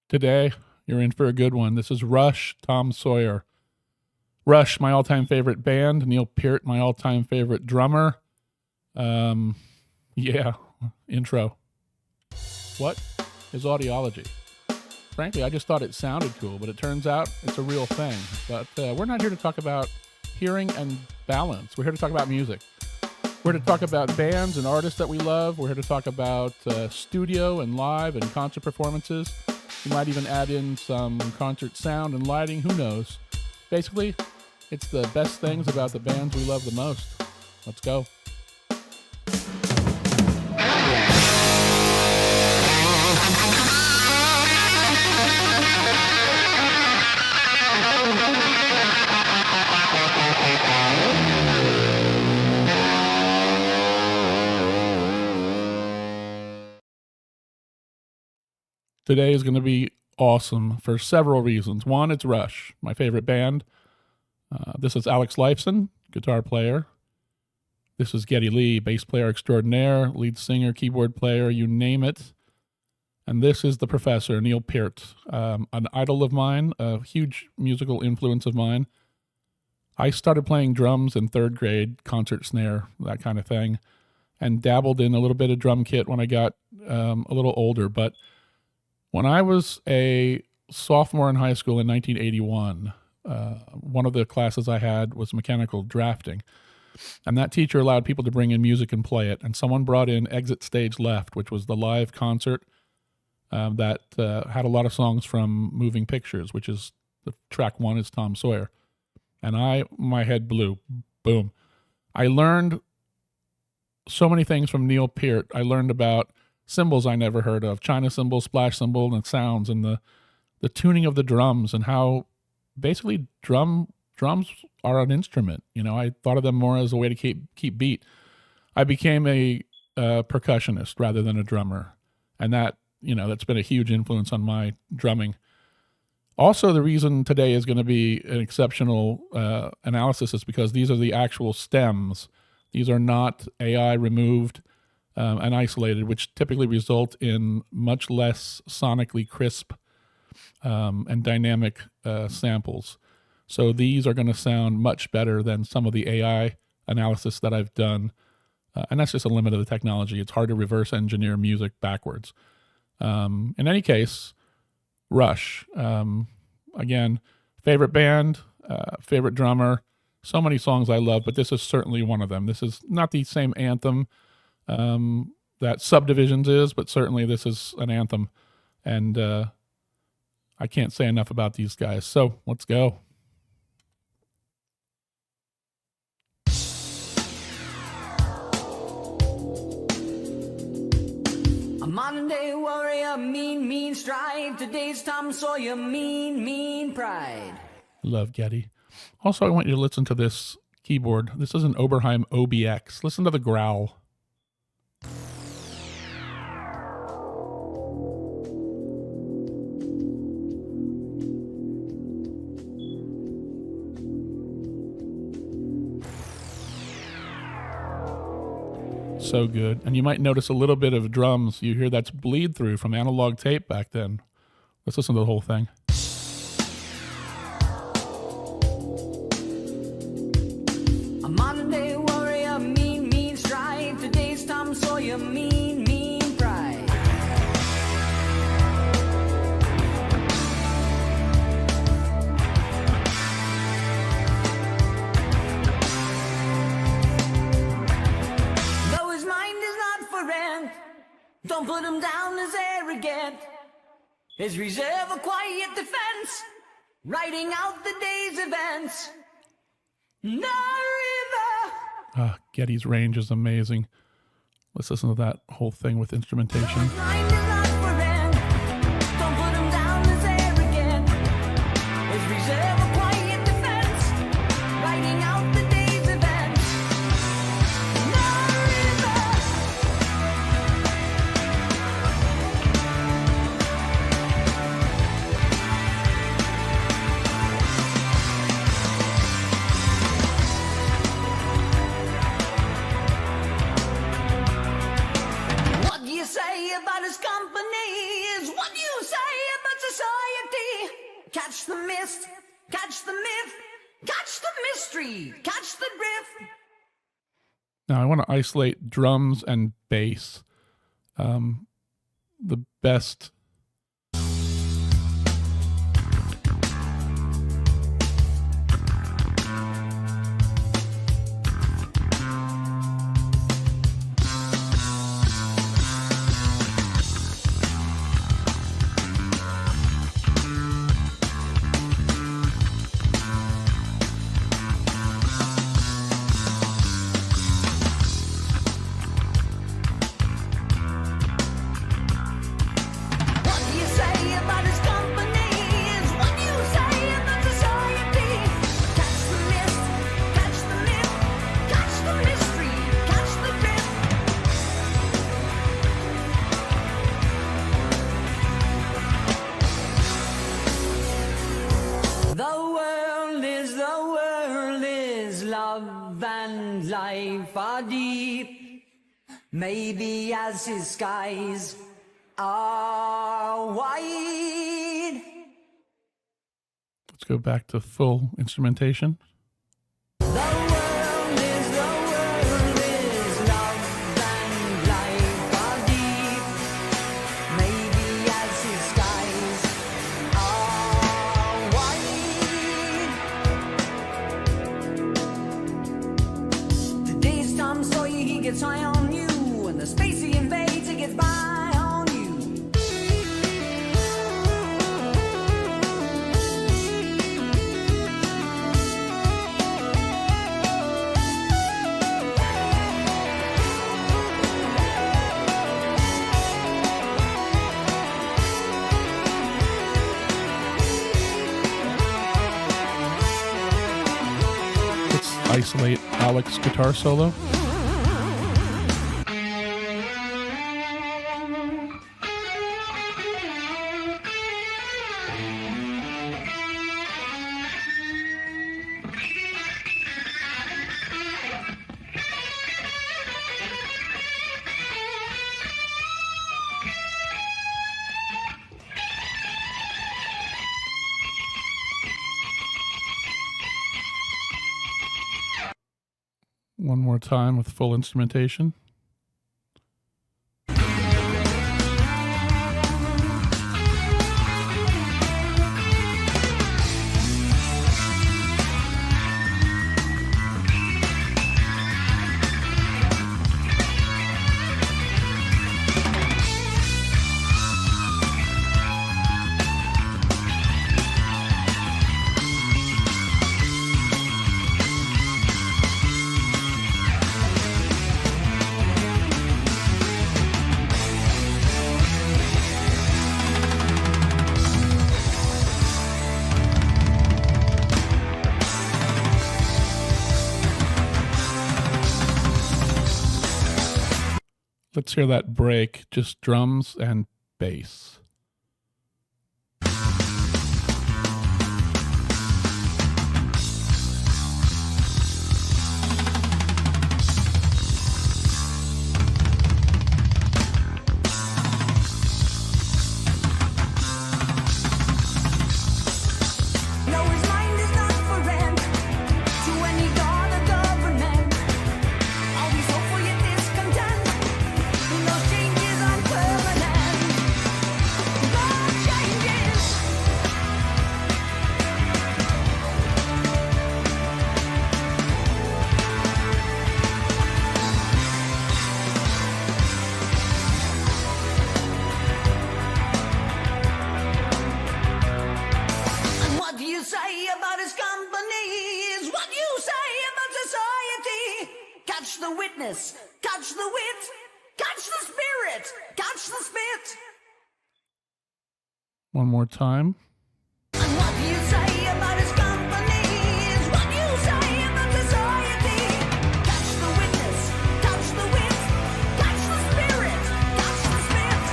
Today, you're in for a good one. This is Rush, Tom Sawyer. Rush, my all-time favorite band. Neil Peart, my all-time favorite drummer. Yeah, intro. What is audiology? Frankly, I just thought it sounded cool, but it turns out it's a real thing. But we're not here to talk about hearing and balance. We're here to talk about music. We're here to talk about bands and artists that we love. We're here to talk about studio and live and concert performances. We might even add in some concert sound and lighting. Who knows? Basically, it's the best things about the bands we love the most. Let's go. Today is going to be awesome for several reasons. One, it's Rush, my favorite band. This is Alex Lifeson, guitar player. This is Geddy Lee, bass player extraordinaire, lead singer, keyboard player, you name it. And this is the professor, Neil Peart, an idol of mine, a huge musical influence of mine. I started playing drums in third grade, concert snare, that kind of thing, and dabbled in a little bit of drum kit when I got a little older. But when I was a sophomore in high school in 1981, one of the classes I had was mechanical drafting. And that teacher allowed people to bring in music and play it. And someone brought in Exit Stage Left, which was the live concert that had a lot of songs from Moving Pictures, which is the track one is Tom Sawyer. And my head blew. Boom. I learned so many things from Neil Peart. I learned about cymbals I never heard of, China cymbal, splash cymbal, and sounds, and the tuning of the drums, and how basically drums are an instrument. You know, I thought of them more as a way to keep beat. I became a percussionist rather than a drummer, and that's been a huge influence on my drumming. Also, the reason today is going to be an exceptional analysis is because these are the actual stems. These are not AI removed and isolated, which typically result in much less sonically crisp and dynamic samples. So these are going to sound much better than some of the AI analysis that I've done. And that's just a limit of the technology. It's hard to reverse engineer music backwards. In any case, Rush. Again, favorite band, favorite drummer. So many songs I love, but this is certainly one of them. This is not the same anthem that Subdivisions is, but certainly this is an anthem. And I can't say enough about these guys. So let's go. A modern day warrior, mean strive. Today's Tom Sawyer, mean pride. Love Geddy. Also, I want you to listen to this keyboard. This is an Oberheim OBX. Listen to the growl. So good. And you might notice a little bit of drums. You hear that's bleed through from analog tape back then. Let's listen to the whole thing. A modern day warrior, mean strive. Today's Tom Sawyer, mean pride. Though his mind is not for rent, don't put him down as arrogant. His reserve a quiet defense, writing out the day's events. No river. Geddy's range is amazing. Let's listen to that whole thing with instrumentation. His mind is not for rent, don't put him down as arrogant. His reserve a quiet defense, writing out the day's events. No river. What do you say about his company? mist, catch the myth, catch the mystery, catch the drift. Now I want to isolate drums and bass. The best. Life are deep, maybe as his skies are wide. Let's go back to full instrumentation. The world is love and life are deep, maybe as his skies are wide. Today's Tom Sawyer, he gets high on you, and the space he invades, he gets by on you. Let's isolate Alex's guitar solo. One more time with full instrumentation. Let's hear that break, just drums and bass. No, his mind is not for rent to any god or government. Always hopeful yet discontent. Those changes are permanent. God changes. And what do you say about his company is what you say about society. Catch the witness, catch the wit, catch the spirit, catch the spit. One more time. And what do you say about his company is what you say about society. Catch the witness, catch the wit, catch the spirit, catch the spit.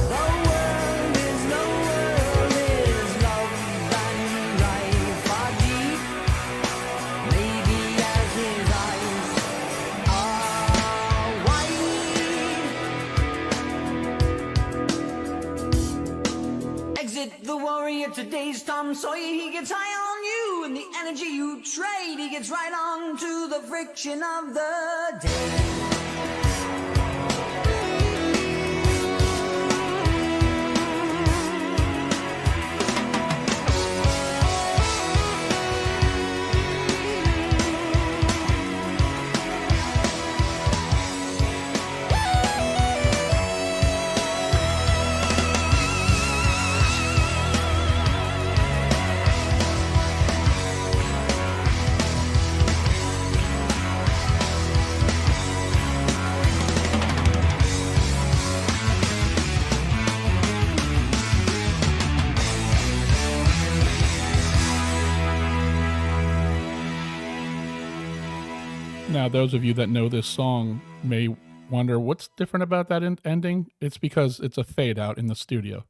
The world is love and life are deep. Maybe as his eyes are wide. it the warrior, today's Tom Sawyer? He gets high on you and the energy you trade. He gets right on to the friction of the day. Now, those of you that know this song may wonder what's different about that ending. It's because it's a fade out in the studio.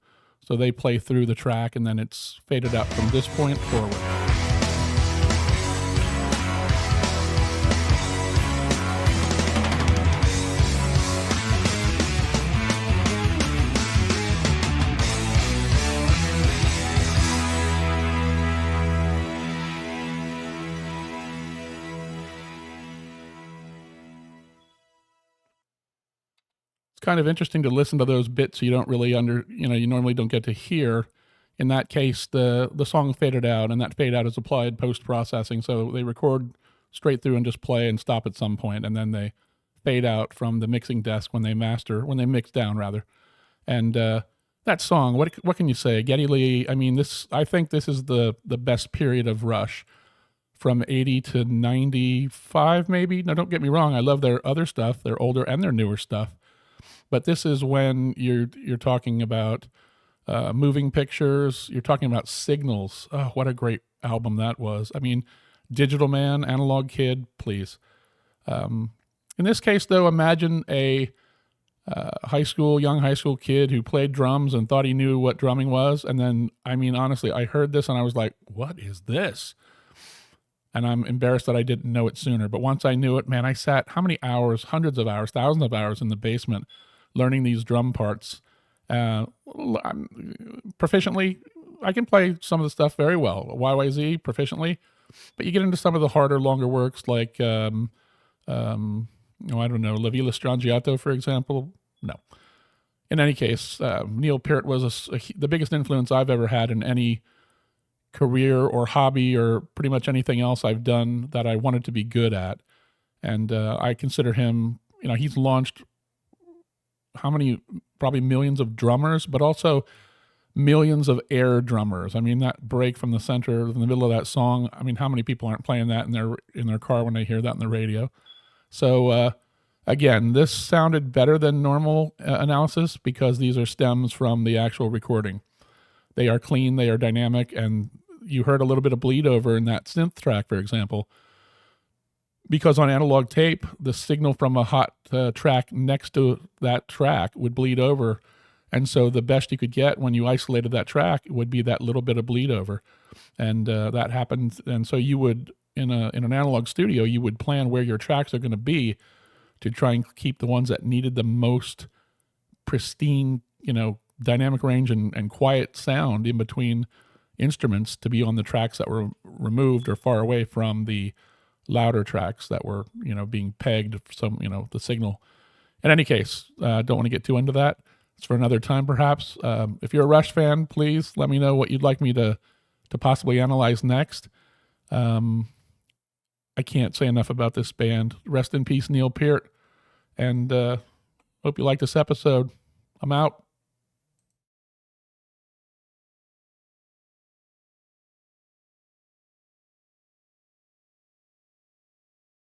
So they play through the track and then it's faded out from this point forward. Kind of interesting to listen to those bits you don't really you normally don't get to hear. In that case, the song faded out, and that fade out is applied post-processing. So they record straight through and just play and stop at some point, and then they fade out from the mixing desk when they mix down rather. And that song, what can you say? Geddy Lee, I mean, I think this is the best period of Rush, from 80 to 95 maybe. Now don't get me wrong, I love their other stuff, their older and their newer stuff. But this is when you're talking about moving pictures. You're talking about Signals. Oh, what a great album that was. I mean, Digital Man, Analog Kid, please. In this case, though, imagine a young high school kid who played drums and thought he knew what drumming was. And then, I mean, honestly, I heard this and I was like, what is this? And I'm embarrassed that I didn't know it sooner. But once I knew it, man, I sat how many hours, hundreds of hours, thousands of hours in the basement learning these drum parts. Proficiently, I can play some of the stuff very well, YYZ proficiently, but you get into some of the harder, longer works like, I don't know, La Villa Strangiato, for example. No. In any case, Neil Peart was the biggest influence I've ever had in any career or hobby or pretty much anything else I've done that I wanted to be good at. And I consider him, he's launched how many, probably millions of drummers, but also millions of air drummers. I mean, that break from the center in the middle of that song, I mean, how many people aren't playing that in their car when they hear that on the radio? So again, this sounded better than normal analysis because these are stems from the actual recording. They are clean, they are dynamic, and you heard a little bit of bleed over in that synth track, for example, because on analog tape, the signal from a hot track next to that track would bleed over. And so the best you could get when you isolated that track would be that little bit of bleed over. And that happened. And so you would, in an analog studio, you would plan where your tracks are going to be to try and keep the ones that needed the most pristine, dynamic range and quiet sound in between instruments to be on the tracks that were removed or far away from the louder tracks that were, being pegged some, the signal. In any case, don't want to get too into that. It's for another time, perhaps. If you're a Rush fan, please let me know what you'd like me to possibly analyze next. I can't say enough about this band. Rest in peace, Neil Peart. And hope you like this episode. I'm out.